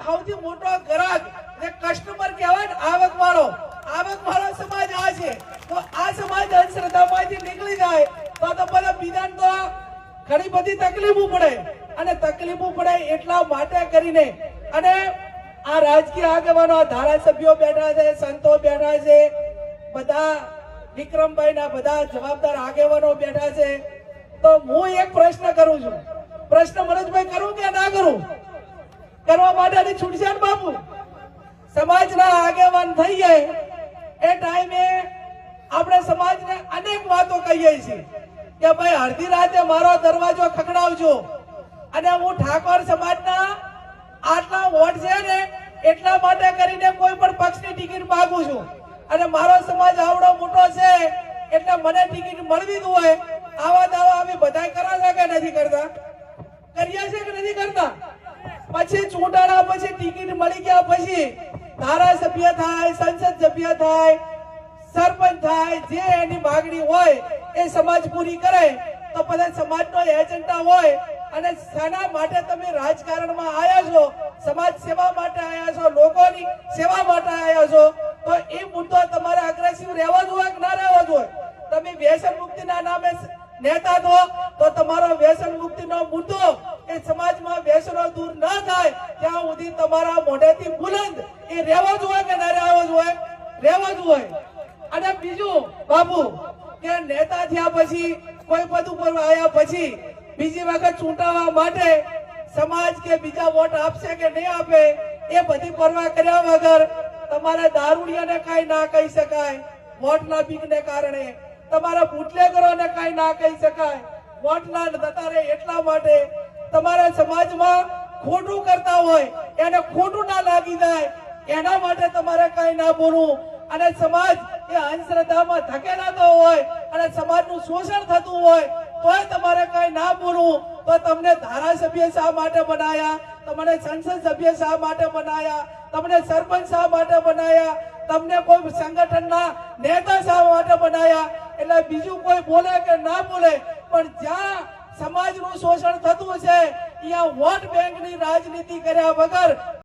સૌથી મોટો ગ્રાહક જે કસ્ટમર કહેવાય ને, આવક વાળો સમાજ આ છે. તો આ સમાજ અંધશ્રદ્ધામાંથી નીકળી જાય તો બધા બીજાને તો ઘણી બધી તકલીફો પડે, અને તકલીફો પડે એટલા માટે કરીને અને આ રાજકીય આગેવાનો, ધારાસભ્યો બેઠા છે, સંતો બેઠા છે, બધા વિક્રમભાઈ ના બધા જવાબદાર આગેવાનો બેઠા છે. તો હું એક પ્રશ્ન કરું છું, પ્રશ્ન મનોજભાઈ કરું કે ના કરું? કરવા માટેની છૂટશે ને બાપુ? સમાજના આગેવાન થઈ જાય એ ટાઈમે આપણે સમાજને અનેક વાતો કહીએ છીએ કે ભાઈ અડધી રાતે મારો દરવાજો ખખડાવજો, અને હું ઠાકોર સમાજના આટલા વોટ છે ને એટલા માટે કરીને કોઈ પણ પક્ષની ટિકિટ માંગુ છું, અને મારો સમાજ આવડો મોટો છે એટલે મને ટિકિટ મળવી જ હોય. આવા દાવા અમે બધા કરા છે કે નથી કરતા? કરીએ છે કે નથી કરતા? પછી ચૂંટણા પછી ટિકિટ મળી ગયા પછી ધારાસભ્ય થાય, સંસદ સભ્ય થાય, સરપંચ થાય, જે એની માંગણી હોય એ સમાજ પૂરી કરે. તો બધા સમાજનો એજન્ડા હોય, અને શાના માટે તમે રાજકારણમાં આવ્યા છો? સમાજ સેવા માટે આવ્યા છો, લોકોની સેવા માટે આવ્યા છો. તો એ મુદ્દો તમારે અગ્રેસિવ રહેવો જોઈએ કે ના રહેવો જોઈએ? તમે વ્યસન મુક્તિના નામે નેતા છો તો તમારો વ્યસન મુક્તિનો મુદ્દો એ સમાજમાં વ્યસનો દૂર ન થાય ત્યાં સુધી તમારા મોઢેથી બુલંદ એ રહેવો જોઈએ કે ના રહેવો જોઈએ? રહેવો જોઈએ. અને બીજું બાપુ કે નેતા થયા પછી, કોઈ પદ ઉપર આવ્યા પછી બીજી વખત ચૂંટાવા માટે સમાજ કે બીજા વોટ આપશે કે નહીં આપે એ બધી પરવા કર્યા વગર તમારે દારૂડિયાને કઈ ના કહી શકાય વોટના બીકને કારણે, તમારા બુટલેગરોને કઈ ના કહી શકાય વોટના દતારે. એટલા માટે તમારા સમાજમાં ખોટું કરતા હોય એને ખોટું ના લાગી જાય એના માટે તમારે કઈ ના બોલવું. અને સમાજ એ અંધશ્રદ્ધામાં ધકેલાતો હોય અને સમાજનું શોષણ થતું હોય તોય તમારે કઈ ના બોલવું. તો તમને ધારાસભ્ય શા માટે બનાયા? તમને સંસદ સભ્ય શા માટે બનાયા? તમને સરપંચ શા માટે બનાયા? તમને કોઈ સંગઠનના નેતા શા માટે બનાયા? એટલે બીજું કોઈ બોલે કે ના બોલે, પણ જ્યાં સમાજનું શોષણ થતું છે ત્યાં વોટ બેંકની રાજનીતિ કર્યા વગર